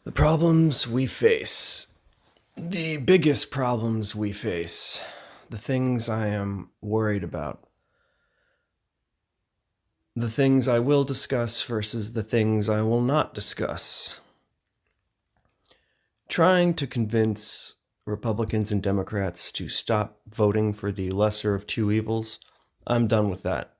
The problems we face, the biggest problems we face, the things I am worried about, the things I will discuss versus the things I will not discuss. Trying to convince Republicans and Democrats to stop voting for the lesser of two evils, I'm done with that.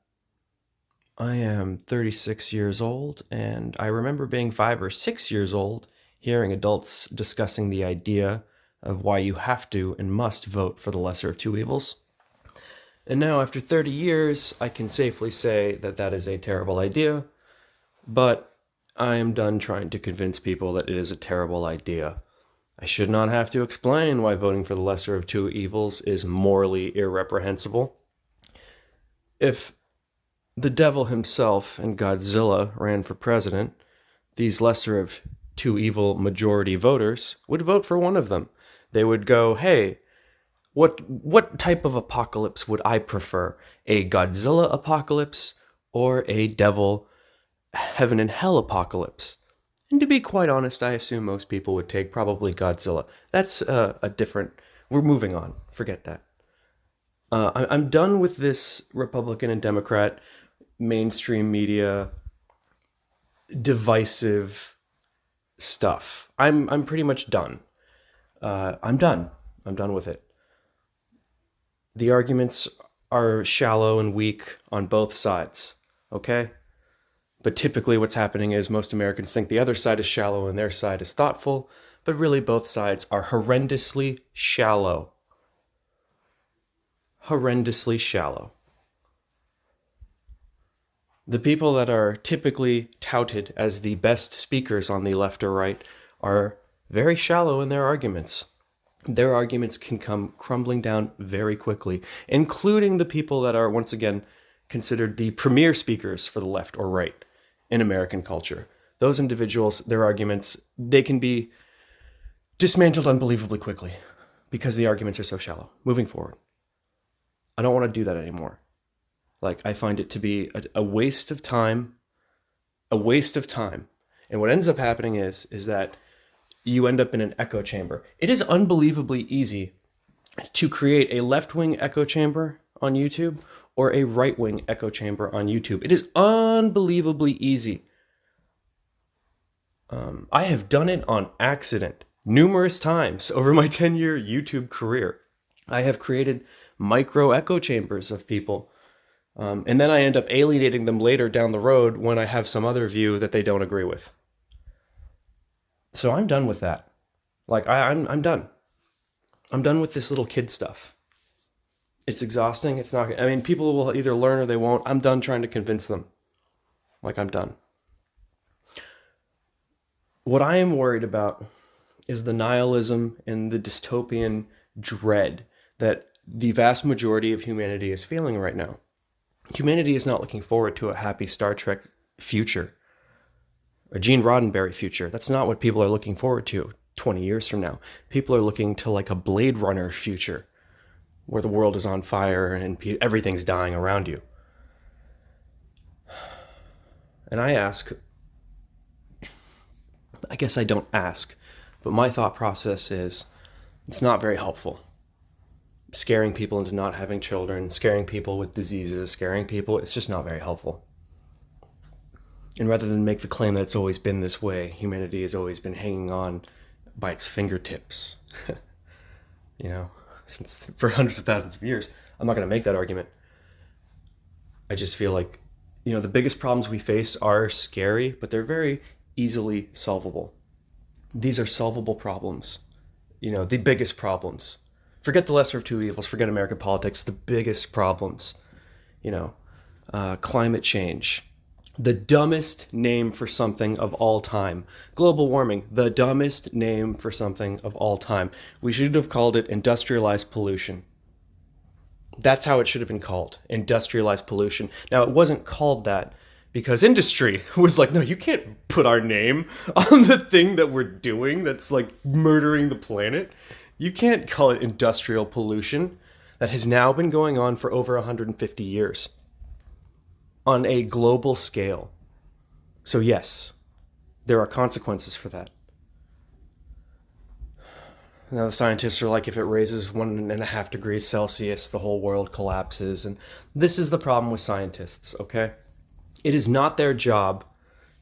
I am 36 years old, and I remember being 5 or 6 years old, hearing adults discussing the idea of why you have to and must vote for the lesser of two evils. And now, after 30 years, I can safely say that that is a terrible idea, but I am done trying to convince people that it is a terrible idea. I should not have to explain why voting for the lesser of two evils is morally irreprehensible. If the devil himself and Godzilla ran for president, these lesser of two evil majority voters would vote for one of them. They would go, hey, what type of apocalypse would I prefer? A Godzilla apocalypse or a devil heaven and hell apocalypse? And to be quite honest, I assume most people would take probably Godzilla. That's a different... We're moving on. Forget that. I'm done with this Republican and Democrat mainstream media divisive stuff. I'm pretty much done. I'm done. I'm done with it. The arguments are shallow and weak on both sides, okay? But typically what's happening is most Americans think the other side is shallow and their side is thoughtful, but really both sides are horrendously shallow. Horrendously shallow. The people that are typically touted as the best speakers on the left or right are very shallow in their arguments. Their arguments can come crumbling down very quickly, including the people that are, once again, considered the premier speakers for the left or right in American culture. Those individuals, their arguments, they can be dismantled unbelievably quickly because the arguments are so shallow. Moving forward, I don't want to do that anymore. I find it to be a waste of time, And what ends up happening is that you end up in an echo chamber. It is unbelievably easy to create a left-wing echo chamber on YouTube or a right-wing echo chamber on YouTube. It is unbelievably easy. I have done it on accident numerous times over my 10-year YouTube career. I have created micro echo chambers of people. And then I end up alienating them later down the road when I have some other view that they don't agree with. So I'm done with that. I'm done. I'm done with this little kid stuff. It's exhausting. It's not... people will either learn or they won't. I'm done trying to convince them. I'm done. What I am worried about is the nihilism and the dystopian dread that the vast majority of humanity is feeling right now. Humanity is not looking forward to a happy Star Trek future, a Gene Roddenberry future. That's not what people are looking forward to 20 years from now. People are looking to a Blade Runner future where the world is on fire and everything's dying around you. And I guess I don't ask, but my thought process is it's not very helpful. Scaring people into not having children, scaring people with diseases, scaring people, it's just not very helpful. And rather than make the claim that it's always been this way, humanity has always been hanging on by its fingertips, since for hundreds of thousands of years, I'm not going to make that argument. I just feel like, the biggest problems we face are scary, but they're very easily solvable. These are solvable problems, the biggest problems. Forget the lesser of two evils, forget American politics, the biggest problems, climate change, the dumbest name for something of all time. Global warming, the dumbest name for something of all time. We should have called it industrialized pollution. That's how it should have been called, industrialized pollution. Now, it wasn't called that because industry was like, no, you can't put our name on the thing that we're doing that's murdering the planet. You can't call it industrial pollution. That has now been going on for over 150 years on a global scale. So yes, there are consequences for that. Now, the scientists are like, if it raises 1.5 degrees Celsius, the whole world collapses. And this is the problem with scientists, okay? It is not their job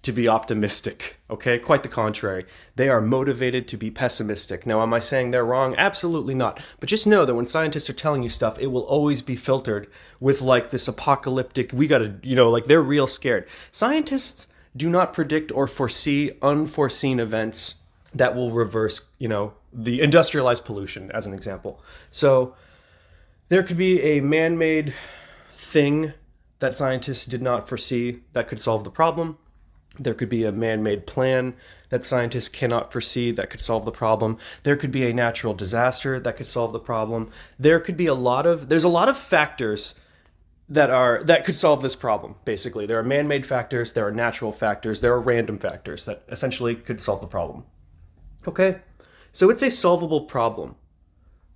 to be optimistic, okay? Quite the contrary. They are motivated to be pessimistic. Now, am I saying they're wrong? Absolutely not. But just know that when scientists are telling you stuff, it will always be filtered with like this apocalyptic, we gotta, like they're real scared. Scientists do not predict or foresee unforeseen events that will reverse, the industrialized pollution, as an example. So there could be a man-made thing that scientists did not foresee that could solve the problem. There could be a man-made plan that scientists cannot foresee that could solve the problem. There could be a natural disaster that could solve the problem. There could be there's a lot of factors that could solve this problem, basically. There are man-made factors, there are natural factors, there are random factors that essentially could solve the problem. Okay? So it's a solvable problem,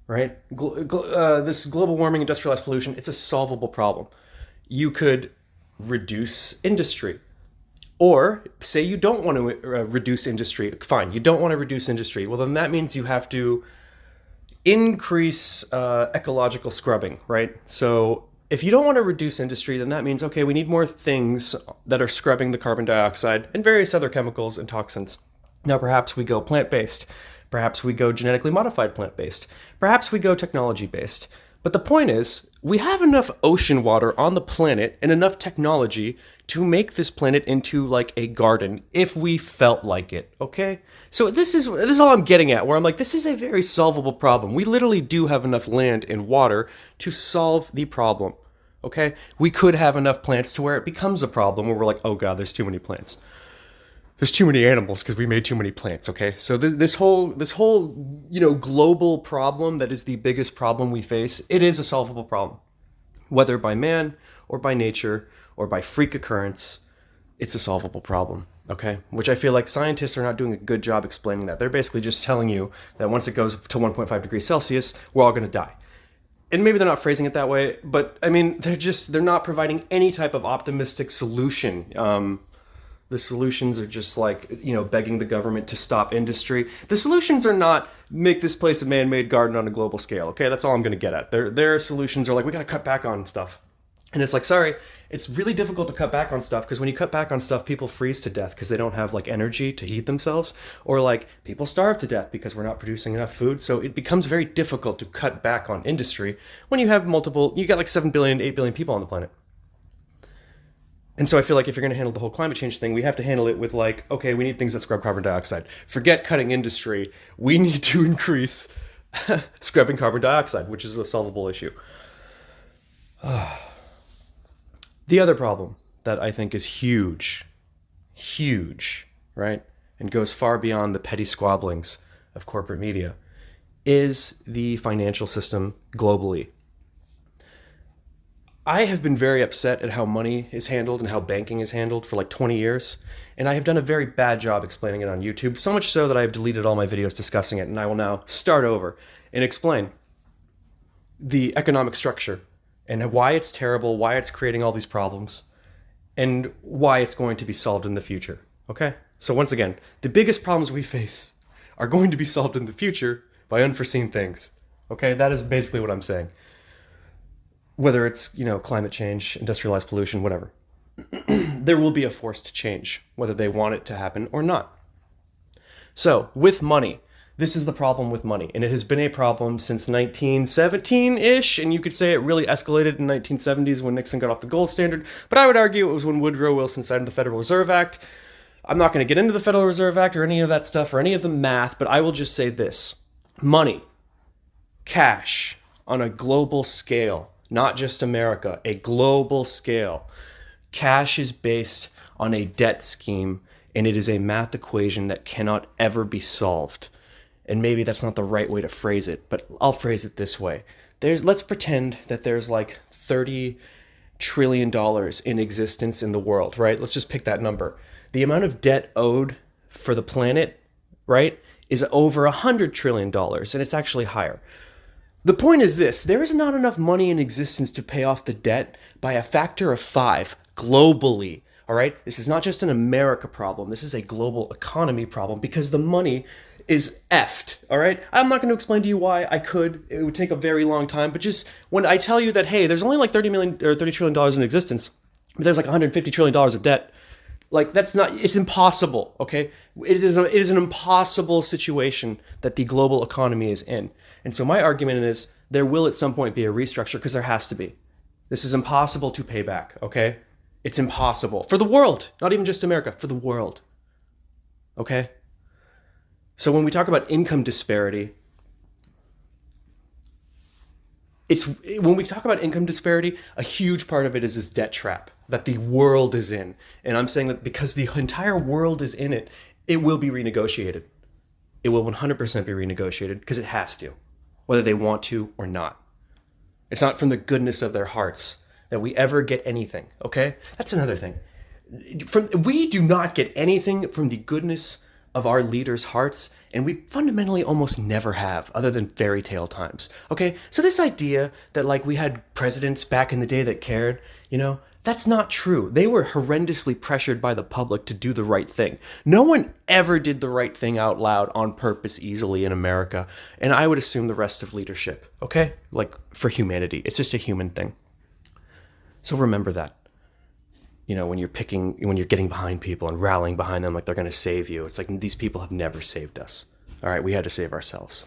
right? This global warming, industrialized pollution, it's a solvable problem. You could reduce industry. Or say you don't want to reduce industry. Fine, you don't want to reduce industry. Well, then that means you have to increase ecological scrubbing, right? So if you don't want to reduce industry, then that means, okay, we need more things that are scrubbing the carbon dioxide and various other chemicals and toxins. Now, perhaps we go plant-based. Perhaps we go genetically modified plant-based. Perhaps we go technology-based. But the point is, we have enough ocean water on the planet and enough technology to make this planet into like a garden if we felt like it, okay? So this is all I'm getting at, where I'm like, this is a very solvable problem. We literally do have enough land and water to solve the problem, okay? We could have enough plants to where it becomes a problem, where we're like, oh God, there's too many plants. There's too many animals because we made too many plants, okay? So this whole global problem that is the biggest problem we face, it is a solvable problem. Whether by man or by nature or by freak occurrence, it's a solvable problem, okay? Which I feel like scientists are not doing a good job explaining that. They're basically just telling you that once it goes to 1.5 degrees Celsius, we're all gonna die. And maybe they're not phrasing it that way, but I mean, they're not providing any type of optimistic solution. The solutions are just like, begging the government to stop industry. The solutions are not make this place a man-made garden on a global scale, okay? That's all I'm going to get at. Their solutions are like, we got to cut back on stuff. And it's like, sorry, it's really difficult to cut back on stuff because when you cut back on stuff, people freeze to death because they don't have like energy to heat themselves, or like people starve to death because we're not producing enough food. So it becomes very difficult to cut back on industry when you have you got like 7 billion, 8 billion people on the planet. And so I feel like if you're going to handle the whole climate change thing, we have to handle it with like, okay, we need things that scrub carbon dioxide. Forget cutting industry. We need to increase scrubbing carbon dioxide, which is a solvable issue. The other problem that I think is huge, right, and goes far beyond the petty squabblings of corporate media is the financial system globally. I have been very upset at how money is handled and how banking is handled for like 20 years, and I have done a very bad job explaining it on YouTube, so much so that I have deleted all my videos discussing it, and I will now start over and explain the economic structure and why it's terrible, why it's creating all these problems, and why it's going to be solved in the future, okay? So once again, the biggest problems we face are going to be solved in the future by unforeseen things, okay? That is basically what I'm saying. Whether it's, climate change, industrialized pollution, whatever. There will be a forced change, whether they want it to happen or not. So, with money, this is the problem with money. And it has been a problem since 1917-ish, and you could say it really escalated in the 1970s when Nixon got off the gold standard. But I would argue it was when Woodrow Wilson signed the Federal Reserve Act. I'm not going to get into the Federal Reserve Act or any of that stuff or any of the math, but I will just say this. Money, cash, on a global scale, not just America, a global scale. Cash is based on a debt scheme, and it is a math equation that cannot ever be solved. And maybe that's not the right way to phrase it, but I'll phrase it this way. Let's pretend that there's like $30 trillion in existence in the world, right? Let's just pick that number. The amount of debt owed for the planet, right, is over $100 trillion, and it's actually higher. The point is this, there is not enough money in existence to pay off the debt by a factor of 5 globally, all right? This is not just an America problem. This is a global economy problem because the money is effed, all right? I'm not going to explain to you why. I could. It would take a very long time. But just when I tell you that, hey, there's only like 30 million or $30 trillion in existence, but there's like $150 trillion of debt, like that's not, it's impossible, okay? It is an impossible situation that the global economy is in. And so my argument is there will at some point be a restructure because there has to be. This is impossible to pay back, okay? It's impossible for the world, not even just America, for the world, okay? So when we talk about income disparity, when we talk about income disparity, a huge part of it is this debt trap that the world is in. And I'm saying that because the entire world is in it, it will be renegotiated. It will 100% be renegotiated because it has to, whether they want to or not. It's not from the goodness of their hearts that we ever get anything, okay? That's another thing. We do not get anything from the goodness of our leaders' hearts, and we fundamentally almost never have, other than fairy tale times. Okay, so this idea that like we had presidents back in the day that cared, that's not true. They were horrendously pressured by the public to do the right thing. No one ever did the right thing out loud on purpose easily in America, and I would assume the rest of leadership, okay? Like for humanity, it's just a human thing. So remember that. When you're getting behind people and rallying behind them like they're going to save you, it's like these people have never saved us. All right, we had to save ourselves.